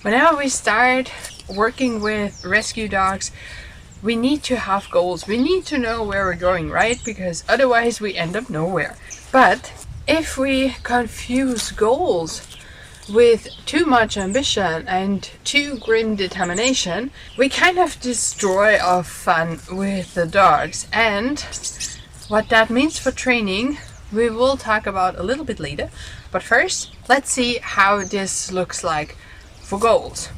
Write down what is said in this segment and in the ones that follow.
Whenever we start working with rescue dogs, we need to have goals. We need to know where we're going, right? Because otherwise we end up nowhere. But if we confuse goals with too much ambition and too grim determination, we kind of destroy our fun with the dogs. And what that means for training, we will talk about a little bit later. But first, let's see how this looks like for goals.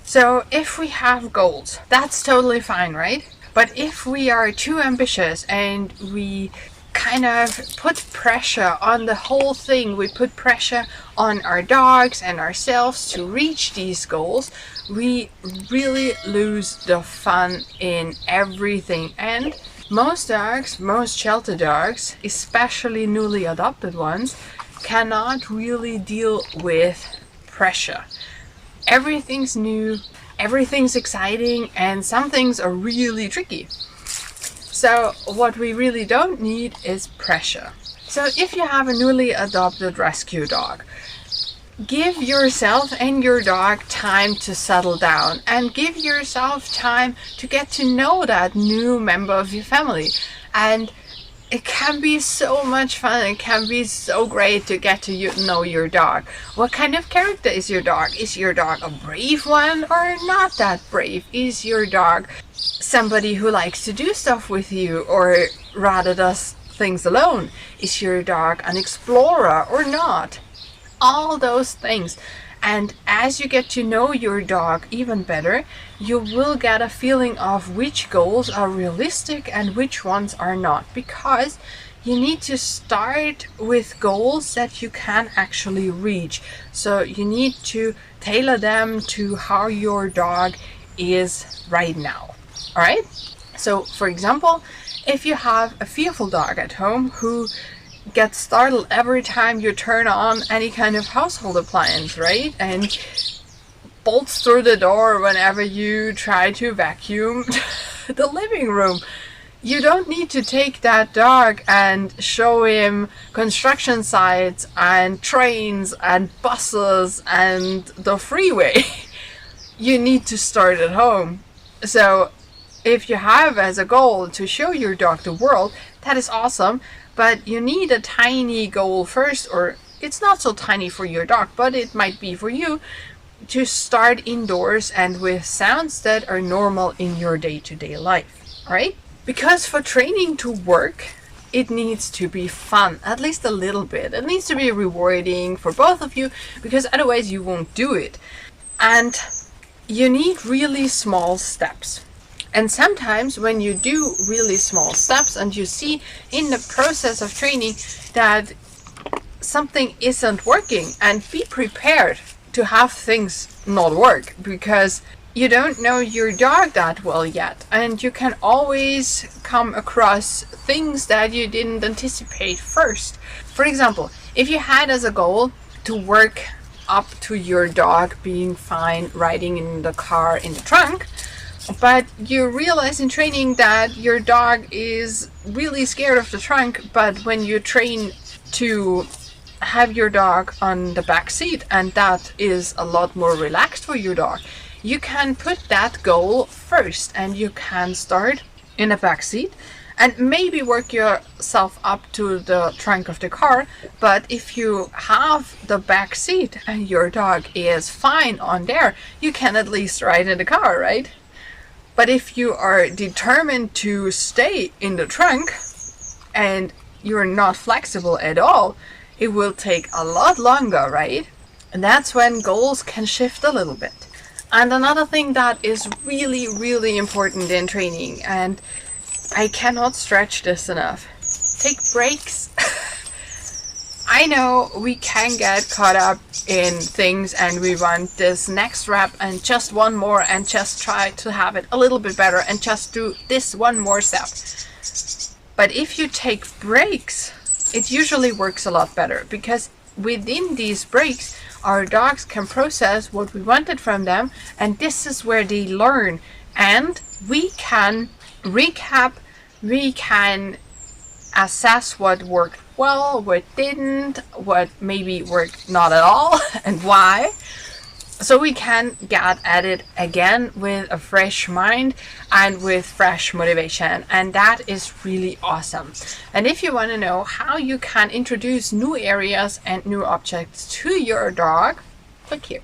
So if we have goals, that's totally fine, right? But if we are too ambitious and we kind of put pressure on the whole thing, we put pressure on our dogs and ourselves to reach these goals, we really lose the fun in everything. And most dogs, most shelter dogs, especially newly adopted ones, cannot really deal with pressure. Everything's new, everything's exciting, and some things are really tricky. So what we really don't need is pressure. So if you have a newly adopted rescue dog, give yourself and your dog time to settle down and give yourself time to get to know that new member of your family. And it can be so much fun. It can be so great to get to know your dog. What kind of character is your dog? Is your dog a brave one or not that brave? Is your dog somebody who likes to do stuff with you or rather does things alone? Is your dog an explorer or not? All those things. And as you get to know your dog even better, you will get a feeling of which goals are realistic and which ones are not, because you need to start with goals that you can actually reach. So you need to tailor them to how your dog is right now. All right? So for example, if you have a fearful dog at home who gets startled every time you turn on any kind of household appliance, right? And bolts through the door whenever you try to vacuum the living room. You don't need to take that dog and show him construction sites and trains and buses and the freeway. You need to start at home. So if you have as a goal to show your dog the world, that is awesome. But you need a tiny goal first, or it's not so tiny for your dog, but it might be for you, to start indoors and with sounds that are normal in your day-to-day life, right? Because for training to work, it needs to be fun, at least a little bit. It needs to be rewarding for both of you, because otherwise you won't do it. And you need really small steps. And sometimes when you do really small steps and you see in the process of training that something isn't working, and be prepared to have things not work, because you don't know your dog that well yet, and you can always come across things that you didn't anticipate first. For example, if you had as a goal to work up to your dog being fine riding in the car in the trunk, but you realize in training that your dog is really scared of the trunk, but when you train to have your dog on the back seat, and that is a lot more relaxed for your dog, you can put that goal first and you can start in the back seat and maybe work yourself up to the trunk of the car. But if you have the back seat and your dog is fine on there, you can at least ride in the car, right? But if you are determined to stay in the trunk and you're not flexible at all, it will take a lot longer, right? And that's when goals can shift a little bit. And another thing that is really, really important in training, and I cannot stretch this enough, take breaks. I know we can get caught up in things and we want this next rep and just one more and just try to have it a little bit better and just do this one more step. But if you take breaks, it usually works a lot better, because within these breaks, our dogs can process what we wanted from them, and this is where they learn. And we can recap, we can assess what worked well, what didn't, what maybe worked not at all, and why. So we can get at it again with a fresh mind and with fresh motivation, and that is really awesome. And if you want to know how you can introduce new areas and new objects to your dog, click here.